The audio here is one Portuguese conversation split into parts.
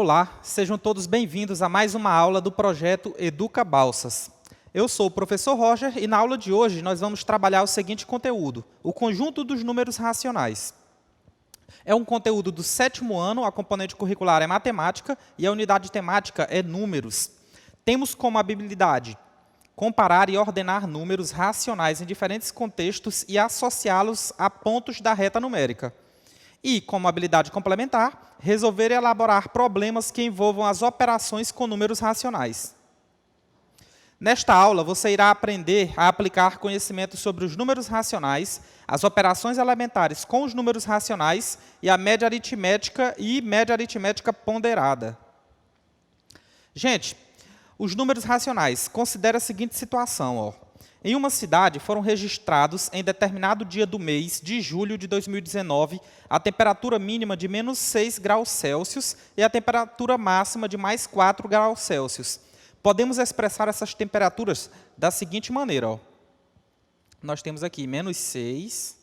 Olá, sejam todos bem-vindos a mais uma aula do projeto Educa Balsas. Eu sou o professor Roger e na aula de hoje nós vamos trabalhar o seguinte conteúdo, o conjunto dos números racionais. É um conteúdo do 7º ano, a componente curricular é matemática e a unidade temática é números. Temos como habilidade comparar e ordenar números racionais em diferentes contextos e associá-los a pontos da reta numérica. E, como habilidade complementar, resolver e elaborar problemas que envolvam as operações com números racionais. Nesta aula, você irá aprender a aplicar conhecimentos sobre os números racionais, as operações elementares com os números racionais e a média aritmética e média aritmética ponderada. Gente, os números racionais, considere a seguinte situação. Em uma cidade, foram registrados, em determinado dia do mês de julho de 2019, a temperatura mínima de menos 6 graus Celsius e a temperatura máxima de mais 4 graus Celsius. Podemos expressar essas temperaturas da seguinte maneira. Nós temos aqui menos 6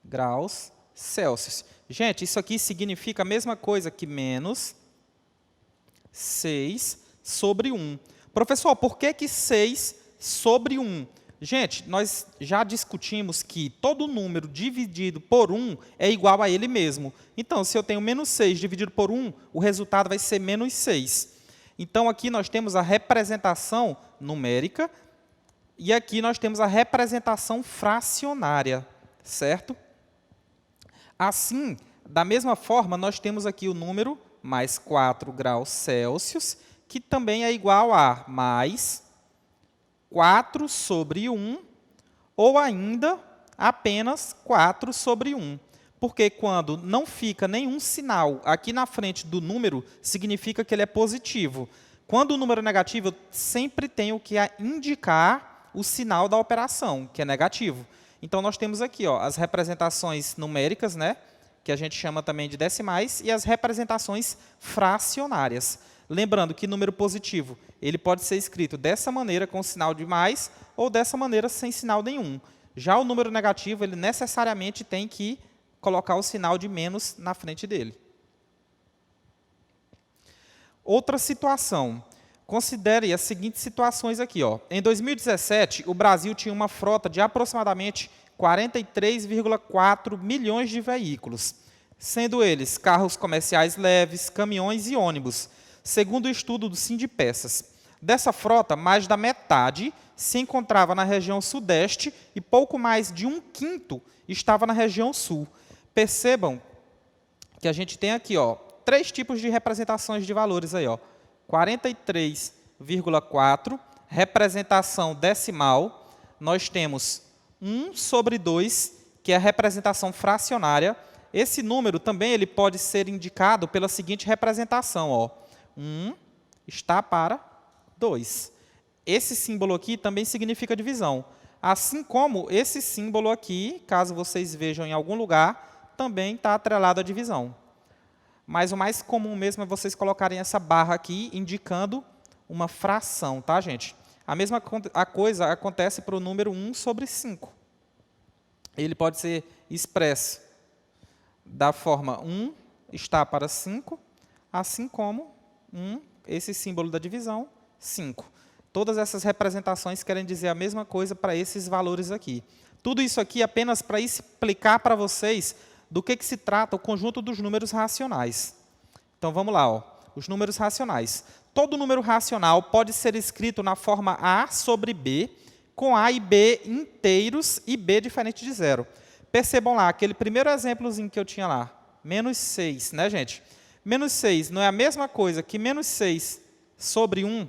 graus Celsius. Gente, isso aqui significa a mesma coisa que menos 6 sobre 1. Professor, por que 6 sobre 1? Gente, nós já discutimos que todo número dividido por 1 é igual a ele mesmo. Então, se eu tenho menos 6 dividido por 1, o resultado vai ser menos 6. Então, aqui nós temos a representação numérica e aqui nós temos a representação fracionária, certo? Assim, da mesma forma, nós temos aqui o número mais 4 graus Celsius, que também é igual a mais 4 sobre 1, ou ainda apenas 4 sobre 1. Porque quando não fica nenhum sinal aqui na frente do número, significa que ele é positivo. Quando o número é negativo, eu sempre tenho que indicar o sinal da operação, que é negativo. Então, nós temos aqui as representações numéricas, que a gente chama também de decimais, e as representações fracionárias. Lembrando que número positivo, ele pode ser escrito dessa maneira com sinal de mais ou dessa maneira sem sinal nenhum. Já o número negativo, ele necessariamente tem que colocar o sinal de menos na frente dele. Outra situação. Considere as seguintes situações aqui. Em 2017, o Brasil tinha uma frota de aproximadamente 43,4 milhões de veículos, sendo eles carros comerciais leves, caminhões e ônibus, segundo o estudo do Sindipessas. Dessa frota, mais da metade se encontrava na região sudeste e pouco mais de 1/5 estava na região sul. Percebam que a gente tem aqui 3 tipos de representações de valores. 43,4, representação decimal. Nós temos 1 sobre 2, que é a representação fracionária. Esse número também ele pode ser indicado pela seguinte representação. 1 está para 2. Esse símbolo aqui também significa divisão. Assim como esse símbolo aqui, caso vocês vejam em algum lugar, também está atrelado à divisão. Mas o mais comum mesmo é vocês colocarem essa barra aqui, indicando uma fração, tá, gente? A mesma coisa acontece para o número 1 sobre 5. Ele pode ser expresso da forma 1 está para 5, assim como 1, esse símbolo da divisão, 5. Todas essas representações querem dizer a mesma coisa para esses valores aqui. Tudo isso aqui apenas para explicar para vocês do que se trata o conjunto dos números racionais. Então, vamos lá. Os números racionais. Todo número racional pode ser escrito na forma A sobre B, com A e B inteiros e B diferente de zero. Percebam lá, aquele primeiro exemplozinho que eu tinha lá, menos 6, né, gente? Menos 6 não é a mesma coisa que menos 6 sobre 1.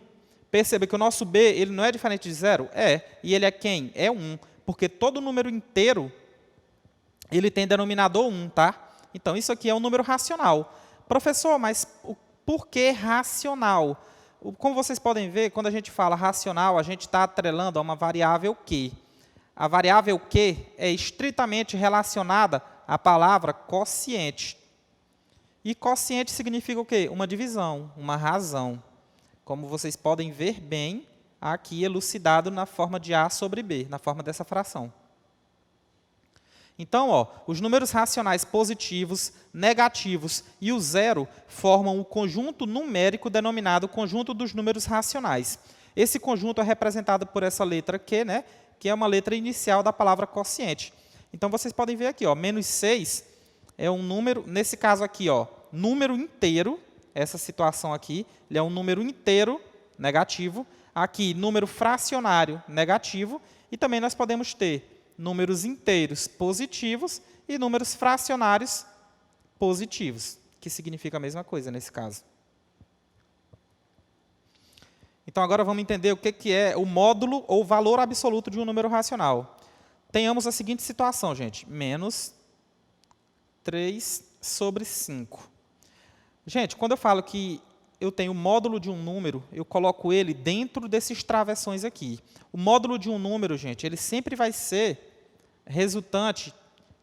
Perceba que o nosso B ele não é diferente de zero? É. E ele é quem? É 1. Porque todo número inteiro ele tem denominador 1, tá? Então, isso aqui é um número racional. Professor, mas por que racional? Como vocês podem ver, quando a gente fala racional, a gente está atrelando a uma variável Q. A variável Q é estritamente relacionada à palavra quociente. E quociente significa o quê? Uma divisão, uma razão. Como vocês podem ver bem, aqui elucidado na forma de A sobre B, na forma dessa fração. Então, ó, os números racionais positivos, negativos e o zero formam o conjunto numérico denominado conjunto dos números racionais. Esse conjunto é representado por essa letra Q, né, que é uma letra inicial da palavra quociente. Então, vocês podem ver aqui, ó, menos 6 é um número, nesse caso aqui, ó, número inteiro, essa situação aqui, ele é um número inteiro negativo. Aqui, número fracionário negativo. E também nós podemos ter números inteiros positivos e números fracionários positivos, que significa a mesma coisa nesse caso. Então, agora vamos entender o que é o módulo ou valor absoluto de um número racional. Tenhamos a seguinte situação, gente. Menos 3 sobre 5. Gente, quando eu falo que eu tenho o módulo de um número, eu coloco ele dentro desses travessões aqui. O módulo de um número, gente, ele sempre vai ser resultante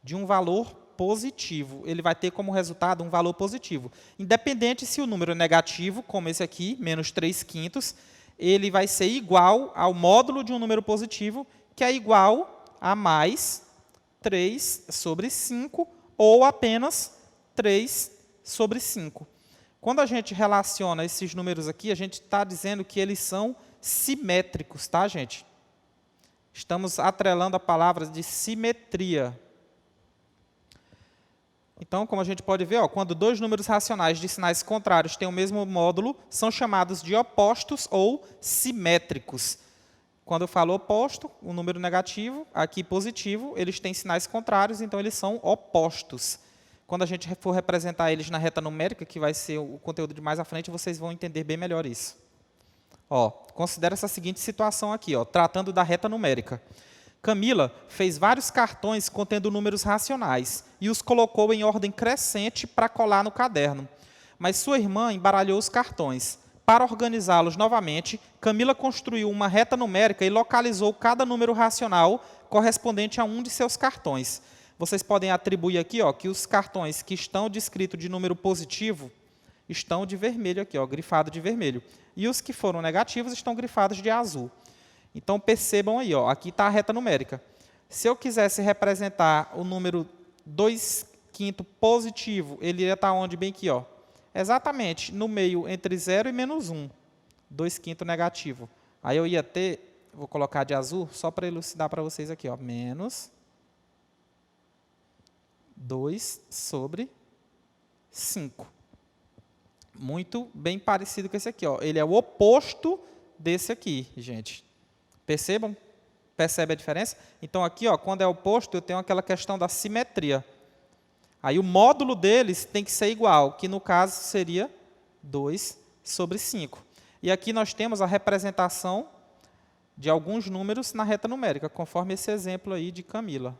de um valor positivo. Ele vai ter como resultado um valor positivo. Independente se o número é negativo, como esse aqui, menos 3/5, ele vai ser igual ao módulo de um número positivo, que é igual a mais 3 sobre 5, ou apenas 3 sobre 5. Quando a gente relaciona esses números aqui, a gente está dizendo que eles são simétricos, tá, gente? Estamos atrelando a palavra de simetria. Então, como a gente pode ver, ó, quando dois números racionais de sinais contrários têm o mesmo módulo, são chamados de opostos ou simétricos. Quando eu falo oposto, o número negativo, aqui positivo, eles têm sinais contrários, então eles são opostos. Quando a gente for representar eles na reta numérica, que vai ser o conteúdo de mais à frente, vocês vão entender bem melhor isso. Ó, considera essa seguinte situação aqui, ó, tratando da reta numérica. Camila fez vários cartões contendo números racionais e os colocou em ordem crescente para colar no caderno. Mas sua irmã embaralhou os cartões. Para organizá-los novamente, Camila construiu uma reta numérica e localizou cada número racional correspondente a um de seus cartões. Vocês podem atribuir aqui, ó, que os cartões que estão descritos de número positivo estão de vermelho aqui, ó, grifado de vermelho. E os que foram negativos estão grifados de azul. Então, percebam aí, ó, aqui está a reta numérica. Se eu quisesse representar o número 2/5 positivo, ele ia estar onde? Bem aqui, ó. Exatamente no meio entre 0 e menos 1. 2/5 negativo. Aí eu ia ter, vou colocar de azul, só para elucidar para vocês aqui, ó, menos 2 sobre 5. Muito bem parecido com esse aqui, ó. Ele é o oposto desse aqui, gente. Percebam? Percebe a diferença? Então, aqui, ó, quando é oposto, eu tenho aquela questão da simetria. Aí, o módulo deles tem que ser igual, que, no caso, seria 2 sobre 5. E aqui nós temos a representação de alguns números na reta numérica, conforme esse exemplo aí de Camila.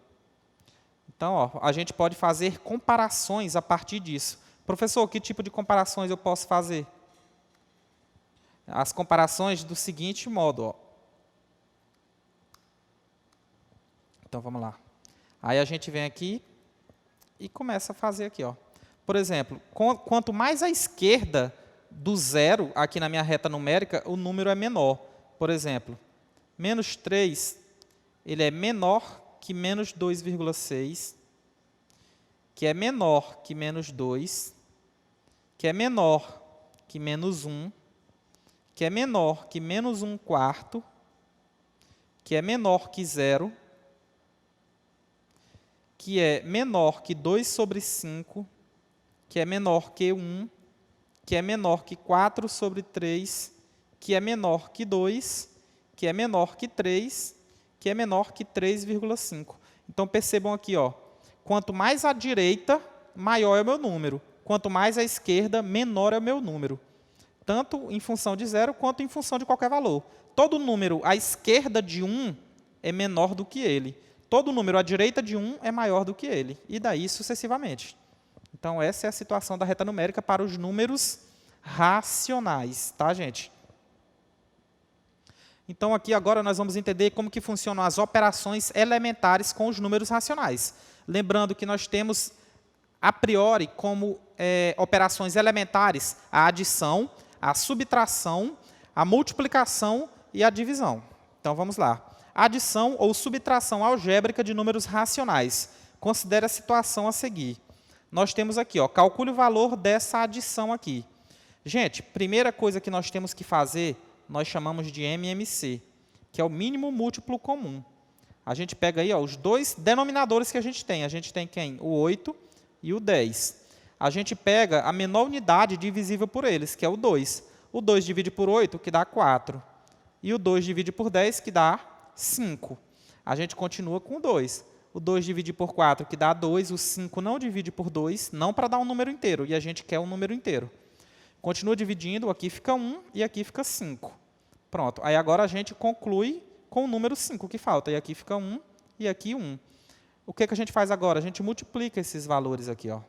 Então, ó, a gente pode fazer comparações a partir disso. Professor, que tipo de comparações eu posso fazer? As comparações do seguinte modo, ó. Então, vamos lá. Aí a gente vem aqui e começa a fazer aqui, ó. Por exemplo, quanto mais à esquerda do zero, aqui na minha reta numérica, o número é menor. Por exemplo, menos 3, ele é menor que menos 2,6, que é menor que menos 2, que é menor que menos 1, que é menor que menos 1/4, que é menor que 0, que é menor que 2 sobre 5, que é menor que 1, que é menor que 4 sobre 3, que é menor que 2, que é menor que 3, que é menor que 3,5. Então, percebam aqui, ó, quanto mais à direita, maior é o meu número. Quanto mais à esquerda, menor é o meu número. Tanto em função de 0, quanto em função de qualquer valor. Todo número à esquerda de 1 é menor do que ele. Todo número à direita de 1 é maior do que ele. E daí sucessivamente. Então, essa é a situação da reta numérica para os números racionais. Tá, gente? Então, aqui agora nós vamos entender como que funcionam as operações elementares com os números racionais. Lembrando que nós temos, a priori, como operações elementares, a adição, a subtração, a multiplicação e a divisão. Então, vamos lá. Adição ou subtração algébrica de números racionais. considere a situação a seguir. Nós temos aqui, ó, calcule o valor dessa adição aqui. Gente, primeira coisa que nós temos que fazer, nós chamamos de MMC, que é o mínimo múltiplo comum. A gente pega aí, ó, os dois denominadores que a gente tem. A gente tem quem? O 8 e o 10. A gente pega a menor unidade divisível por eles, que é o 2. O 2 divide por 8, que dá 4. E o 2 divide por 10, que dá 5. A gente continua com o 2. O 2 divide por 4, que dá 2. O 5 não divide por 2, não para dar um número inteiro. E a gente quer um número inteiro. Continua dividindo, aqui fica 1 e aqui fica 5. Pronto. Aí agora a gente conclui com o número 5 que falta. E aqui fica 1 e aqui 1. O que a gente faz agora? A gente multiplica esses valores aqui, ó.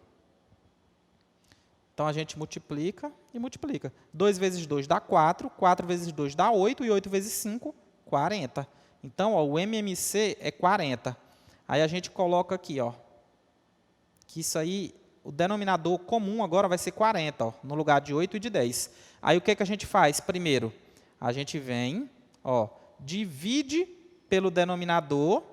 Então, a gente multiplica e multiplica. 2 vezes 2 dá 4, 4 vezes 2 dá 8, e 8 vezes 5, 40. Então, ó, o MMC é 40. Aí a gente coloca aqui, ó, que isso aí, o denominador comum agora vai ser 40, ó, no lugar de 8 e de 10. Aí o que a gente faz? Primeiro, a gente vem, ó, divide pelo denominador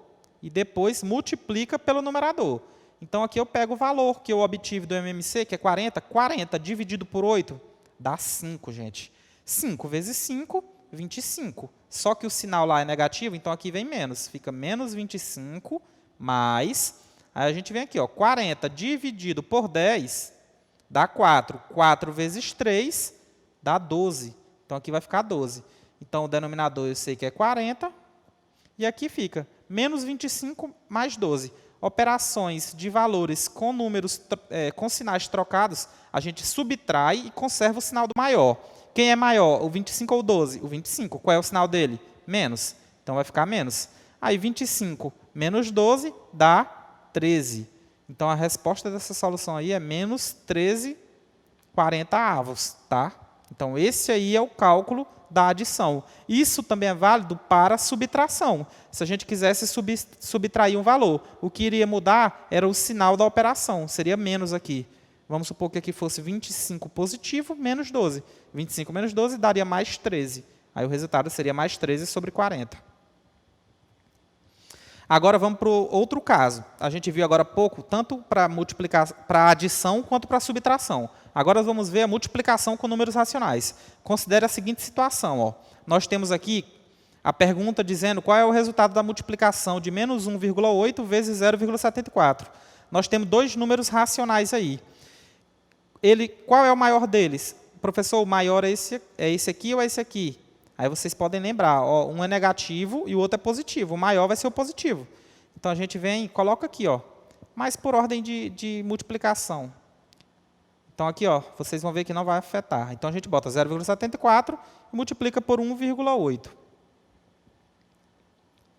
e depois multiplica pelo numerador. Então, aqui eu pego o valor que eu obtive do MMC, que é 40. 40 dividido por 8 dá 5, gente. 5 vezes 5, 25. Só que o sinal lá é negativo, então aqui vem menos. Fica menos 25 mais... Aí a gente vem aqui, ó, 40 dividido por 10 dá 4. 4 vezes 3 dá 12. Então, aqui vai ficar 12. Então, o denominador eu sei que é 40. E aqui fica menos 25 mais 12. Operações de valores com números, com sinais trocados, a gente subtrai e conserva o sinal do maior. Quem é maior, o 25 ou o 12? O 25. Qual é o sinal dele? Menos. Então, vai ficar menos. Aí, 25 menos 12 dá 13. Então, a resposta dessa solução aí é menos 13/40. Tá? Então, esse aí é o cálculo da adição. Isso também é válido para subtração. Se a gente quisesse subtrair um valor, o que iria mudar era o sinal da operação, seria menos aqui. Vamos supor que aqui fosse 25 positivo menos 12. 25 menos 12 daria mais 13. Aí o resultado seria mais 13 sobre 40. Agora vamos para o outro caso. A gente viu agora há pouco, tanto para a adição quanto para a subtração. Agora vamos ver a multiplicação com números racionais. Considere a seguinte situação. Ó. Nós temos aqui a pergunta dizendo qual é o resultado da multiplicação de menos 1,8 vezes 0,74. Nós temos dois números racionais aí. Qual é o maior deles? Professor, o maior é esse aqui ou é esse aqui? Aí vocês podem lembrar, ó, um é negativo e o outro é positivo. O maior vai ser o positivo. Então, a gente vem e coloca aqui, ó, mas por ordem de multiplicação. Então, aqui, ó, vocês vão ver que não vai afetar. Então, a gente bota 0,74 e multiplica por 1,8.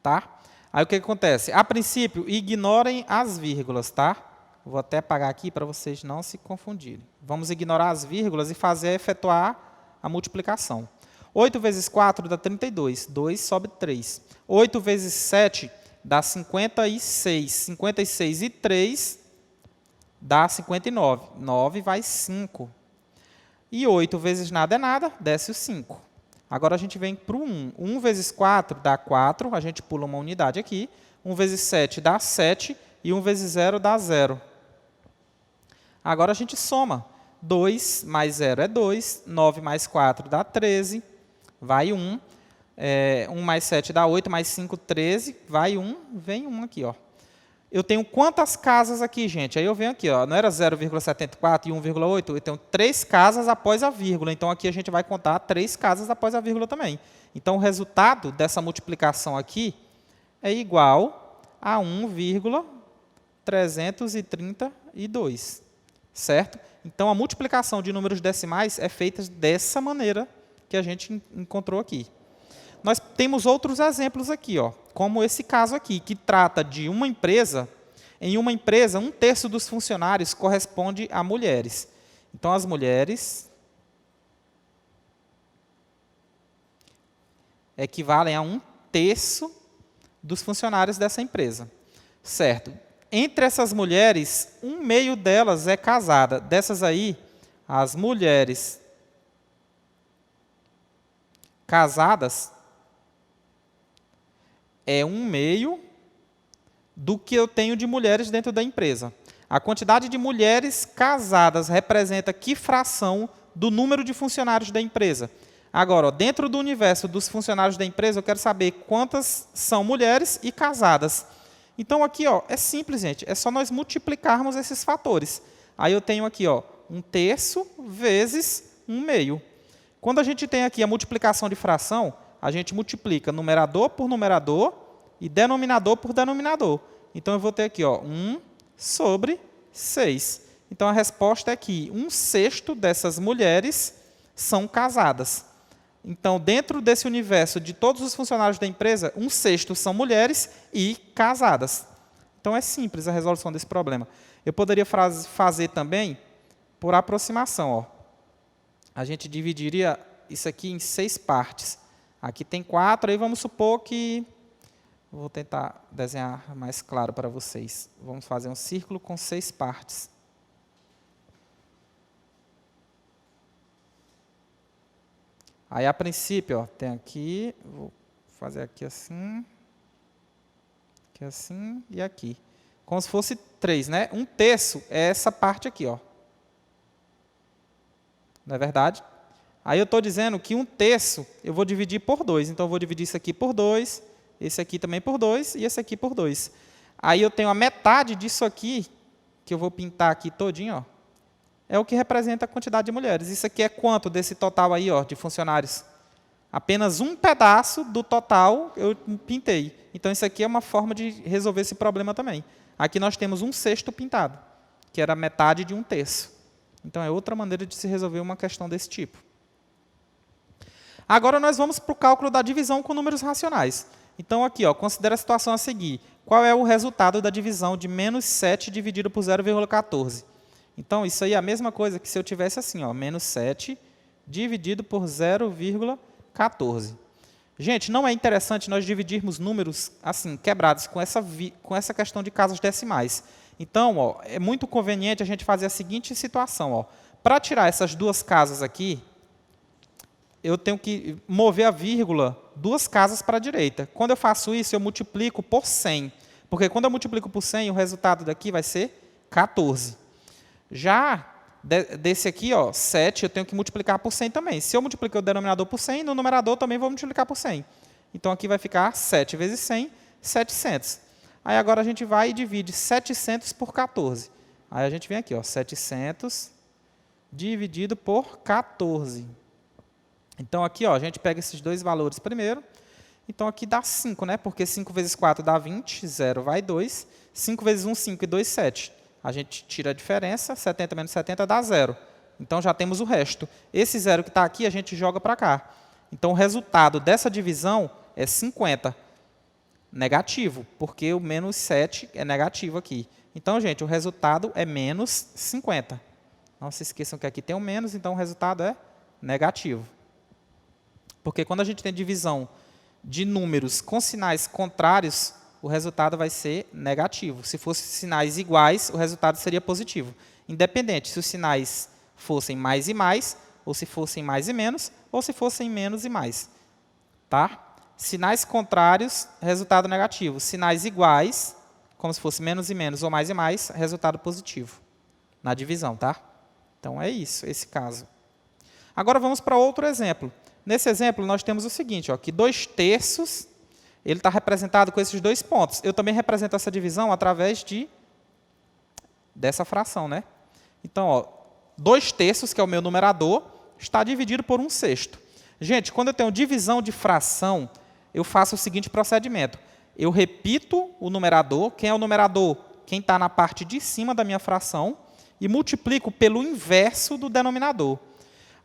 Tá? Aí, o que acontece? A princípio, ignorem as vírgulas, tá? Vou até apagar aqui para vocês não se confundirem. Vamos ignorar as vírgulas e efetuar a multiplicação. 8 vezes 4 dá 32. 2 sobe 3. 8 vezes 7 dá 56. 56 e 3 dá 59. 9 vai 5. E 8 vezes nada é nada, desce o 5. Agora a gente vem para o 1. 1 vezes 4 dá 4. A gente pula uma unidade aqui. 1 vezes 7 dá 7. E 1 vezes 0 dá 0. Agora a gente soma. 2 mais 0 é 2. 9 mais 4 dá 13. Vai 1. 1 mais 7 dá 8, mais 5, 13. Vai 1, vem 1 aqui. Ó. Eu tenho quantas casas aqui, gente? Aí eu venho aqui, ó, não era 0,74 e 1,8? Eu tenho 3 casas após a vírgula. Então, aqui a gente vai contar 3 casas após a vírgula também. Então, o resultado dessa multiplicação aqui é igual a 1,332. Certo? Então, a multiplicação de números decimais é feita dessa maneira que a gente encontrou aqui. Nós temos outros exemplos aqui, ó, como esse caso aqui, que trata de uma empresa. Em uma empresa, 1/3 dos funcionários corresponde a mulheres. Então, as mulheres equivalem a 1/3 dos funcionários dessa empresa. Certo? Entre essas mulheres, 1/2 delas é casada. Dessas aí, as mulheres casadas é 1/2 do que eu tenho de mulheres dentro da empresa. A quantidade de mulheres casadas representa que fração do número de funcionários da empresa? Agora, ó, dentro do universo dos funcionários da empresa, eu quero saber quantas são mulheres e casadas. Então, aqui ó, é simples, gente. É só nós multiplicarmos esses fatores. Aí eu tenho aqui ó, 1/3 vezes 1/2. Quando a gente tem aqui a multiplicação de fração, a gente multiplica numerador por numerador e denominador por denominador. Então, eu vou ter aqui ó, 1/6. Então, a resposta é que 1/6 dessas mulheres são casadas. Então, dentro desse universo de todos os funcionários da empresa, 1/6 são mulheres e casadas. Então, é simples a resolução desse problema. Eu poderia fazer também por aproximação. Ó. A gente dividiria isso aqui em 6 partes. Aqui tem 4, aí vamos supor que... Vou tentar desenhar mais claro para vocês. Vamos fazer um círculo com 6 partes. Aí, a princípio, ó, tem aqui, vou fazer aqui assim e aqui. Como se fosse 3, né? 1/3 é essa parte aqui, ó. Não é verdade? Aí eu estou dizendo que 1/3 eu vou dividir por 2. Então, eu vou dividir isso aqui por 2, esse aqui também por 2 e esse aqui por 2. Aí eu tenho a metade disso aqui, que eu vou pintar aqui todinho, ó. É o que representa a quantidade de mulheres. Isso aqui é quanto desse total aí, ó, de funcionários? Apenas um pedaço do total eu pintei. Então, isso aqui é uma forma de resolver esse problema também. Aqui nós temos 1/6 pintado, que era metade de 1/3. Então, é outra maneira de se resolver uma questão desse tipo. Agora, nós vamos para o cálculo da divisão com números racionais. Então, aqui, ó, considera a situação a seguir. Qual é o resultado da divisão de -7 dividido por 0,14? Então, isso aí é a mesma coisa que se eu tivesse assim, ó, -7 dividido por 0,14. Gente, não é interessante nós dividirmos números assim, quebrados, com essa questão de casas decimais. Então, ó, é muito conveniente a gente fazer a seguinte situação. Para tirar essas duas casas aqui, eu tenho que mover a vírgula 2 casas para a direita. Quando eu faço isso, eu multiplico por 100. Porque quando eu multiplico por 100, o resultado daqui vai ser 14. Já desse aqui, ó, 7, eu tenho que multiplicar por 100 também. Se eu multiplicar o denominador por 100, no numerador também vou multiplicar por 100. Então, aqui vai ficar 7 vezes 100, 700. Aí, agora, a gente vai e divide 700 por 14. Aí, a gente vem aqui, ó, 700 dividido por 14. Então, aqui, ó, a gente pega esses dois valores primeiro. Então, aqui dá 5, né? Porque 5 vezes 4 dá 20, 0 vai 2. 5 vezes 1, 5 e 2, 7. A gente tira a diferença, 70 menos 70 dá 0. Então, já temos o resto. Esse 0 que está aqui, a gente joga para cá. Então, o resultado dessa divisão é 50. Negativo, porque o menos 7 é negativo aqui. Então, gente, o resultado é menos 50. Não se esqueçam que aqui tem um menos, então o resultado é negativo. Porque quando a gente tem divisão de números com sinais contrários, o resultado vai ser negativo. Se fossem sinais iguais, o resultado seria positivo. Independente se os sinais fossem mais e mais, ou se fossem mais e menos, ou se fossem menos e mais. Tá? Sinais contrários, resultado negativo. Sinais iguais, como se fosse menos e menos ou mais e mais, resultado positivo. Na divisão, tá? Então, é isso, esse caso. Agora, vamos para outro exemplo. Nesse exemplo, nós temos o seguinte, ó, que 2/3, ele está representado com esses 2 pontos. Eu também represento essa divisão através dessa fração, né? Então, ó, 2/3, que é o meu numerador, está dividido por 1/6. Gente, quando eu tenho divisão de fração, eu faço o seguinte procedimento. Eu repito o numerador. Quem é o numerador? Quem está na parte de cima da minha fração. E multiplico pelo inverso do denominador.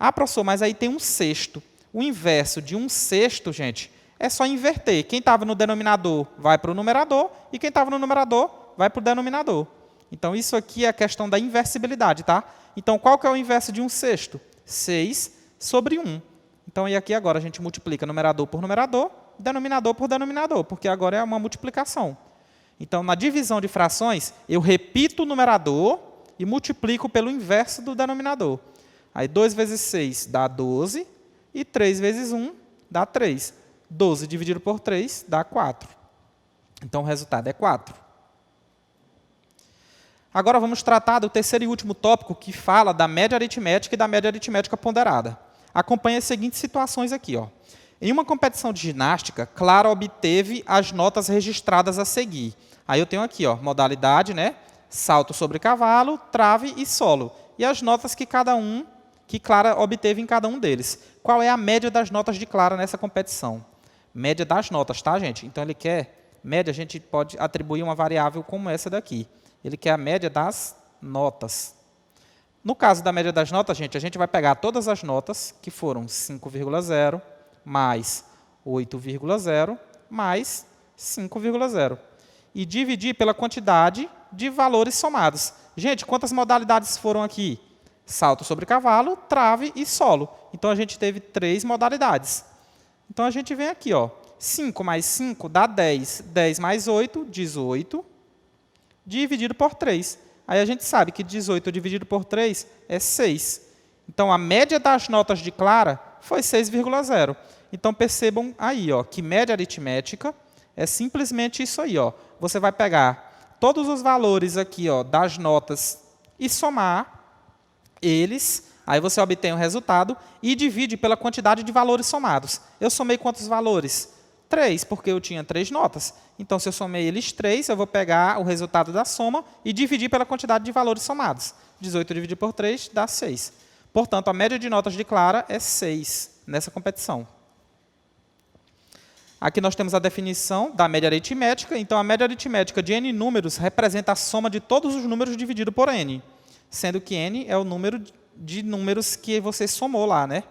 Ah, professor, mas aí tem 1/6. O inverso de 1/6, gente, é só inverter. Quem estava no denominador vai para o numerador e quem estava no numerador vai para o denominador. Então, isso aqui é a questão da inversibilidade, tá? Então, qual que é o inverso de 1/6? 6 sobre 1. Então, e aqui agora a gente multiplica numerador por numerador, denominador por denominador, porque agora é uma multiplicação. Então, na divisão de frações, eu repito o numerador e multiplico pelo inverso do denominador. Aí, 2 vezes 6 dá 12 e 3 vezes 1 dá 3. 12 dividido por 3 dá 4. Então, o resultado é 4. Agora vamos tratar do terceiro e último tópico, que fala da média aritmética e da média aritmética ponderada. Acompanhe as seguintes situações aqui. Ó. Em uma competição de ginástica, Clara obteve as notas registradas a seguir. Aí eu tenho aqui, ó, modalidade, né? Salto sobre cavalo, trave e solo. E as notas que Clara obteve em cada um deles. Qual é a média das notas de Clara nessa competição? Média das notas, tá, gente? Então, ele quer média, a gente pode atribuir uma variável como essa daqui. Ele quer a média das notas. No caso da média das notas, gente, a gente vai pegar todas as notas, que foram 5,0, mais 8,0, mais 5,0. E dividir pela quantidade de valores somados. Gente, quantas modalidades foram aqui? Salto sobre cavalo, trave e solo. Então, a gente teve 3 modalidades. Então, a gente vem aqui, ó, 5 mais 5 dá 10. 10 mais 8, 18, dividido por 3. Aí, a gente sabe que 18 dividido por 3 é 6. Então, a média das notas de Clara foi 6,0. Então, percebam aí, ó, que média aritmética é simplesmente isso aí. Ó. Você vai pegar todos os valores aqui, ó, das notas e somar eles, aí você obtém o resultado e divide pela quantidade de valores somados. Eu somei quantos valores? 3, porque eu tinha 3 notas. Então, se eu somei eles 3, eu vou pegar o resultado da soma e dividir pela quantidade de valores somados. 18 dividido por 3 dá 6. Portanto, a média de notas de Clara é 6 nessa competição. Aqui nós temos a definição da média aritmética. Então, a média aritmética de n números representa a soma de todos os números dividido por n. Sendo que n é o número de números que você somou lá, né?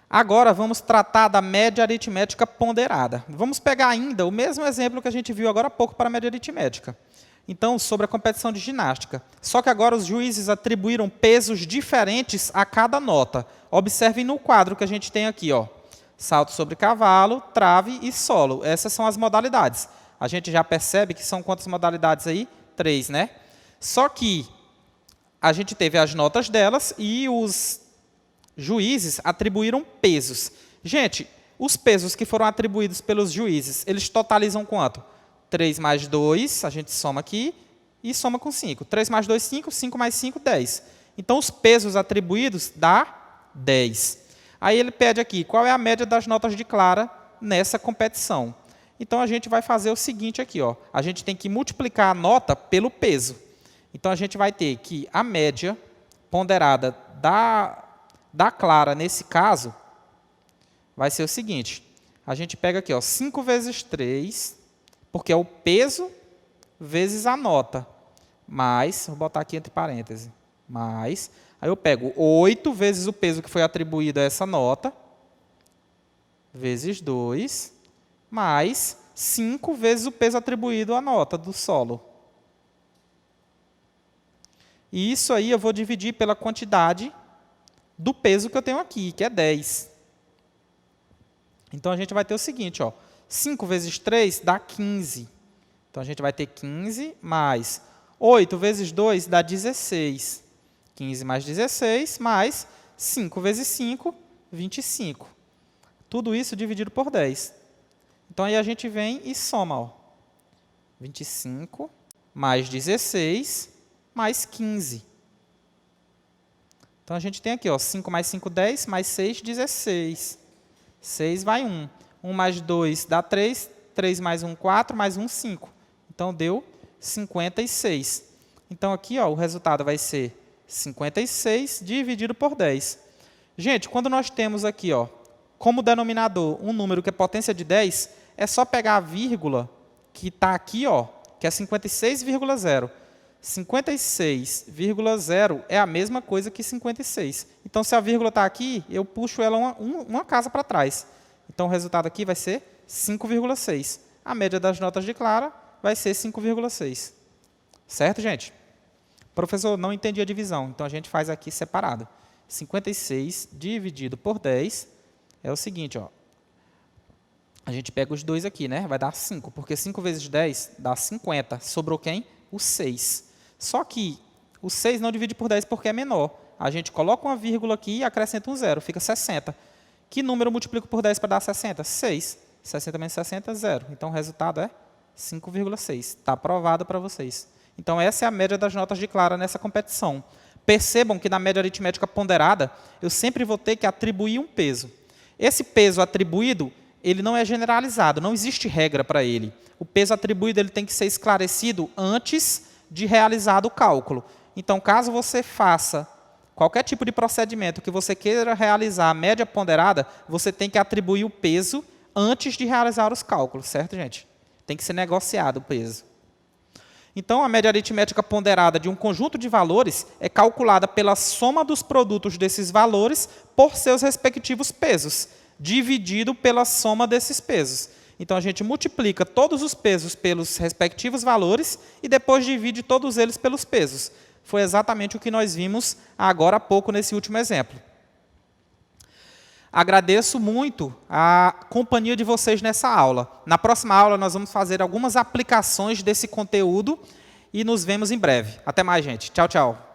Agora, vamos tratar da média aritmética ponderada. Vamos pegar ainda o mesmo exemplo que a gente viu agora há pouco para a média aritmética. Então, sobre a competição de ginástica. Só que agora os juízes atribuíram pesos diferentes a cada nota. Observem no quadro que a gente tem aqui, ó. Salto sobre cavalo, trave e solo. Essas são as modalidades. A gente já percebe que são quantas modalidades aí? 3, né? Só que a gente teve as notas delas e os juízes atribuíram pesos. Gente, os pesos que foram atribuídos pelos juízes, eles totalizam quanto? 3 mais 2, a gente soma aqui, e soma com 5. 3 mais 2, 5, 5 mais 5, 10. Então, os pesos atribuídos dá 10. Aí ele pede aqui, qual é a média das notas de Clara nessa competição? Então, a gente vai fazer o seguinte aqui, ó. A gente tem que multiplicar a nota pelo peso. Então, a gente vai ter que a média ponderada da Clara, nesse caso, vai ser o seguinte. A gente pega aqui, ó, 5 vezes 3, porque é o peso vezes a nota, mais, vou botar aqui entre parênteses, mais, aí eu pego 8 vezes o peso que foi atribuído a essa nota, vezes 2, mais 5 vezes o peso atribuído à nota do solo. E isso aí eu vou dividir pela quantidade do peso que eu tenho aqui, que é 10. Então, a gente vai ter o seguinte, ó, 5 vezes 3 dá 15. Então, a gente vai ter 15 mais 8 vezes 2 dá 16. 15 mais 16 mais 5 vezes 5, 25. Tudo isso dividido por 10. Então, aí a gente vem e soma, ó, 25 mais 16 mais 15. Então, a gente tem aqui, ó, 5 mais 5, 10, mais 6, 16. 6 vai 1. 1 mais 2 dá 3. 3 mais 1, 4, mais 1, 5. Então, deu 56. Então, aqui, ó, o resultado vai ser 56 dividido por 10. Gente, quando nós temos aqui, ó, como denominador um número que é potência de 10, é só pegar a vírgula que está aqui, ó, que é 56,0. 56,0 é a mesma coisa que 56. Então, se a vírgula está aqui, eu puxo ela uma casa para trás. Então, o resultado aqui vai ser 5,6. A média das notas de Clara vai ser 5,6. Certo, gente? Professor, não entendi a divisão. Então, a gente faz aqui separado. 56 dividido por 10 é o seguinte, ó. A gente pega os dois aqui, né? Vai dar 5, porque 5 vezes 10 dá 50. Sobrou quem? O 6. Só que o 6 não divide por 10 porque é menor. A gente coloca uma vírgula aqui e acrescenta um zero, fica 60. Que número eu multiplico por 10 para dar 60? 6. 60 menos 60, 0. Então, o resultado é 5,6. Está aprovado para vocês. Então, essa é a média das notas de Clara nessa competição. Percebam que na média aritmética ponderada, eu sempre vou ter que atribuir um peso. Esse peso atribuído, ele não é generalizado, não existe regra para ele. O peso atribuído ele tem que ser esclarecido antes de realizado o cálculo. Então, caso você faça qualquer tipo de procedimento que você queira realizar a média ponderada, você tem que atribuir o peso antes de realizar os cálculos, certo, gente? Tem que ser negociado o peso. Então, a média aritmética ponderada de um conjunto de valores é calculada pela soma dos produtos desses valores por seus respectivos pesos, dividido pela soma desses pesos. Então, a gente multiplica todos os pesos pelos respectivos valores e depois divide todos eles pelos pesos. Foi exatamente o que nós vimos agora há pouco nesse último exemplo. Agradeço muito a companhia de vocês nessa aula. Na próxima aula, nós vamos fazer algumas aplicações desse conteúdo e nos vemos em breve. Até mais, gente. Tchau, tchau.